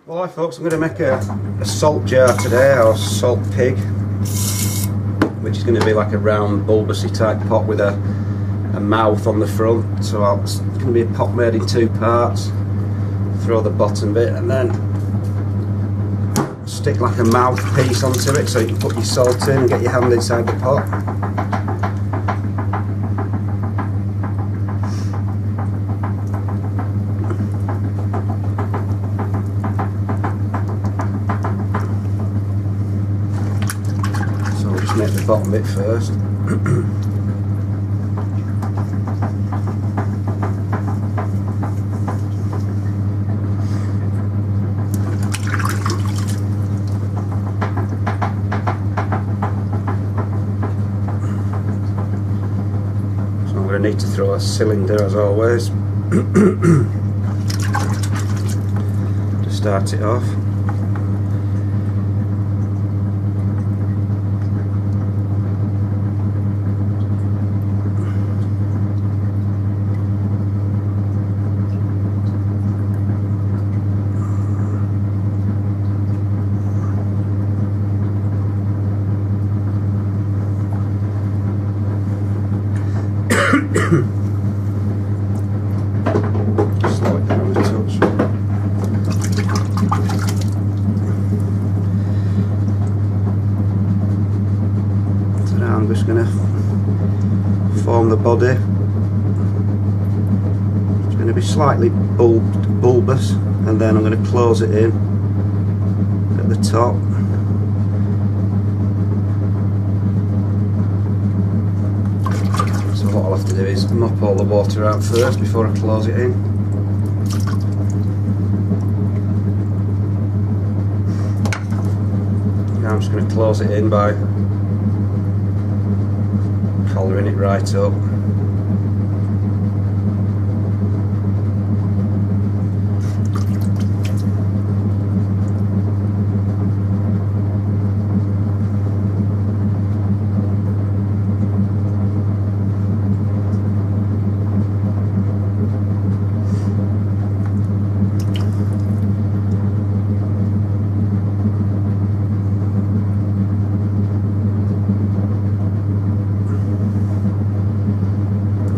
Well, hi folks, I'm going to make a salt jar today, or salt pig, which is going to be like a round bulbousy type pot with a mouth on the front. So it's going to be a pot made in two parts. Throw the bottom bit and then stick like a mouthpiece onto it so you can put your salt in and get your hand inside the pot. Make the bottom bit first. So I'm going to need to throw a cylinder as always to start it off. Slow it down a touch. So now I'm just going to form the body. It's going to be slightly bulbous, and then I'm going to close it in at the top. What I'll have to do is mop all the water out first before I close it in. Now I'm just going to close it in by collaring it right up.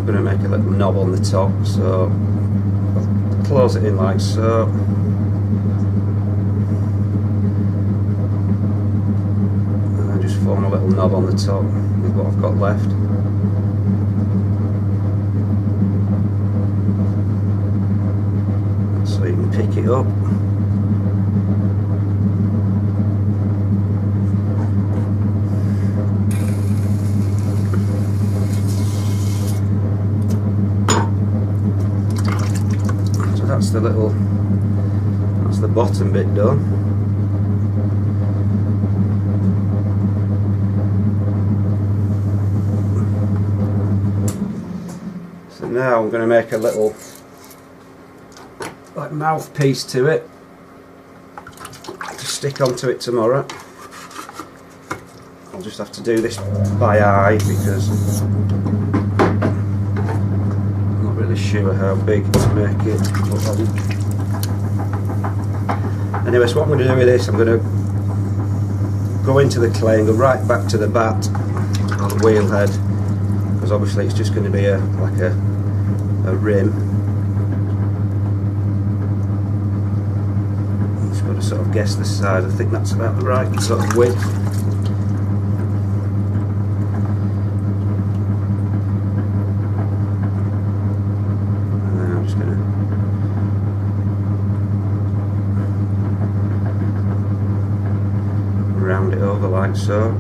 Make a little knob on the top, so I'll close it in like so. And then just form a little knob on the top with what I've got left. So you can pick it up. That's the bottom bit done. So now I'm going to make a little like mouthpiece to it to stick onto it tomorrow. I'll just have to do this by eye because sure how big to make it. Anyway, so what I'm going to do with this, I'm going to go into the clay and go right back to the bat or the wheel head, because obviously it's just going to be like a rim. Just got to sort of guess the size. I think that's about the right sort of width. Round it over like so.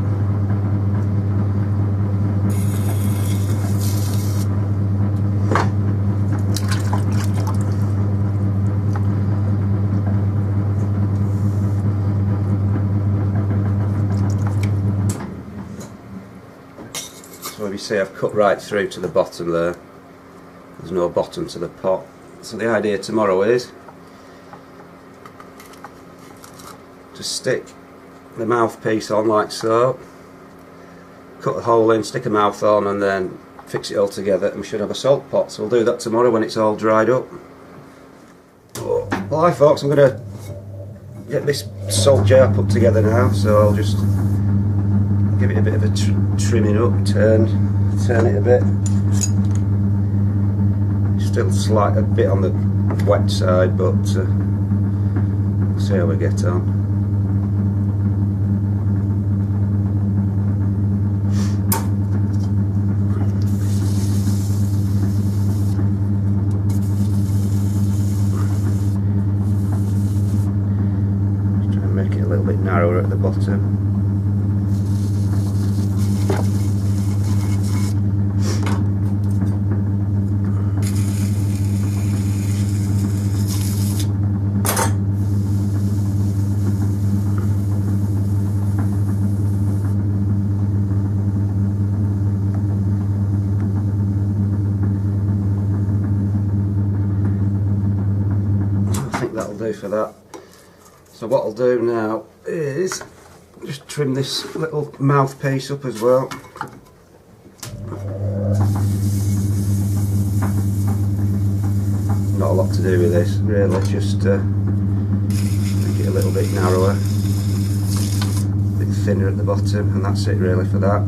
So if you see, I've cut right through to the bottom there. There's no bottom to the pot. So the idea tomorrow is to stick the mouthpiece on like so, cut a hole in, stick a mouth on, and then fix it all together, and we should have a salt pot. So we'll do that tomorrow when it's all dried up. Well, hi folks, I'm going to get this salt jar put together now, so I'll just give it a bit of a trimming up, turn it a bit. Still a bit on the wet side, but see how we get on. Just try and make it a little bit narrower at the bottom. That'll do for that. So what I'll do now is just trim this little mouthpiece up as well. Not a lot to do with this really, just make it a little bit narrower, a bit thinner at the bottom, and that's it really for that.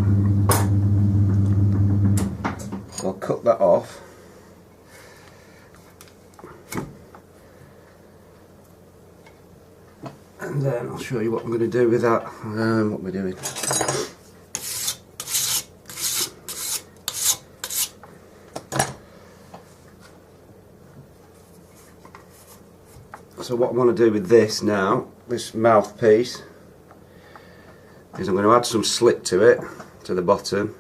So I'll cut that off. And then I'll show you what I'm going to do with that. What we're doing. So what I want to do with this now, this mouthpiece, is I'm going to add some slit to it, to the bottom.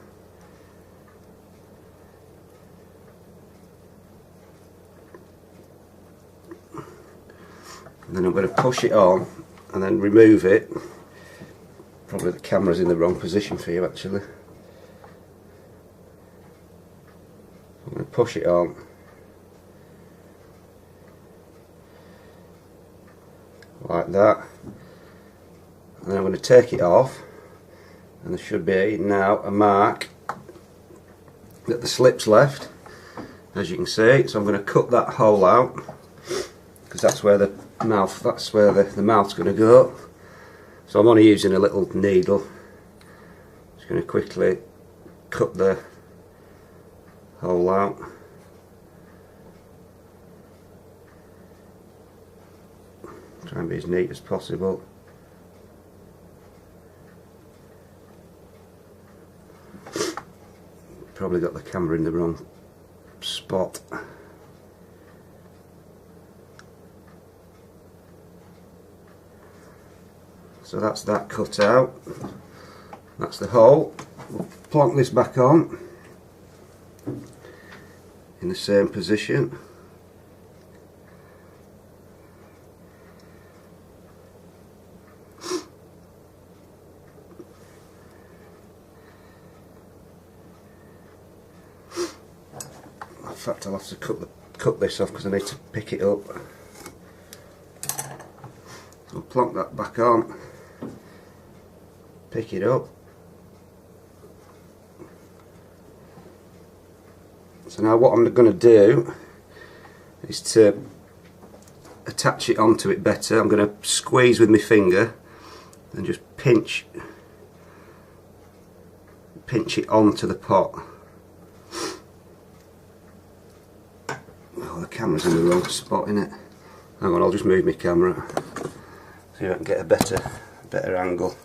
And then I'm going to push it on and then remove it. Probably the camera's in the wrong position for you actually. I'm going to push it on. Like that. And then I'm going to take it off, and there should be now a mark that the slip's left, as you can see. So I'm going to cut that hole out, because that's where the mouth's going to go. So I'm only using a little needle. Just going to quickly cut the hole out. Try and be as neat as possible. Probably got the camera in the wrong spot. So that's that cut out. That's the hole. We'll plonk this back on in the same position. In fact, I'll have to cut this off because I need to pick it up. I'll plonk that back on. Pick it up. So now what I'm going to do is to attach it onto it better. I'm going to squeeze with my finger and just pinch it onto the pot. Oh, the camera's in the wrong spot, innit? Hang on, I'll just move my camera so I can get a better angle.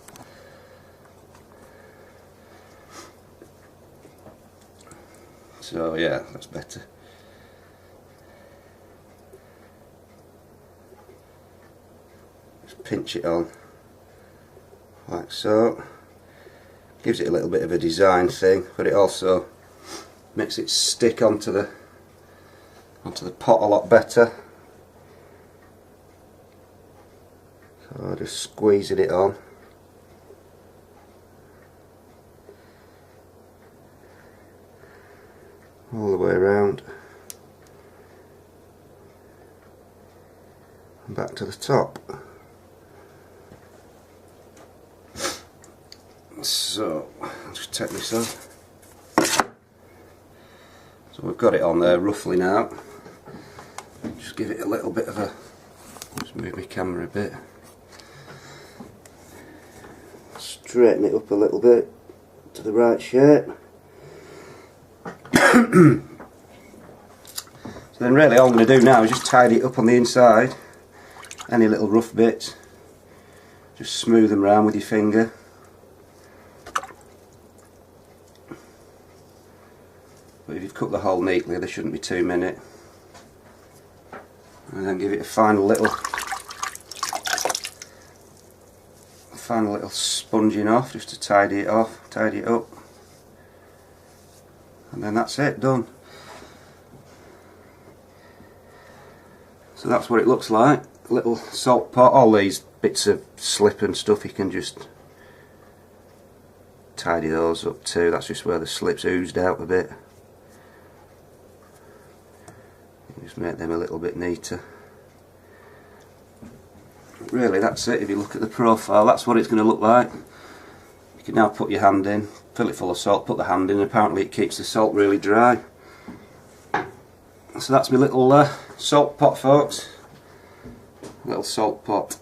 So yeah, that's better. Just pinch it on like so. Gives it a little bit of a design thing, but it also makes it stick onto the pot a lot better. So just squeezing it on. All the way around and back to the top. So I'll just take this off. So we've got it on there roughly now. Just give it a little bit of a, just move my camera a bit. straighten it up a little bit to the right shape. So then really all I'm going to do now is just tidy it up on the inside. Any little rough bits, just smooth them around with your finger. But if you've cut the hole neatly, there shouldn't be too many. And then give it a final little sponging off, just to tidy it off, tidy it up. And then that's it, done. So that's what it looks like. A little salt pot. All these bits of slip and stuff, you can just tidy those up too. That's just where the slip's oozed out a bit. Just make them a little bit neater. Really, that's it. If you look at the profile, that's what it's going to look like. You can now put your hand in, fill it full of salt, put the hand in, and apparently it keeps the salt really dry. So that's my little salt pot, folks. Little salt pot.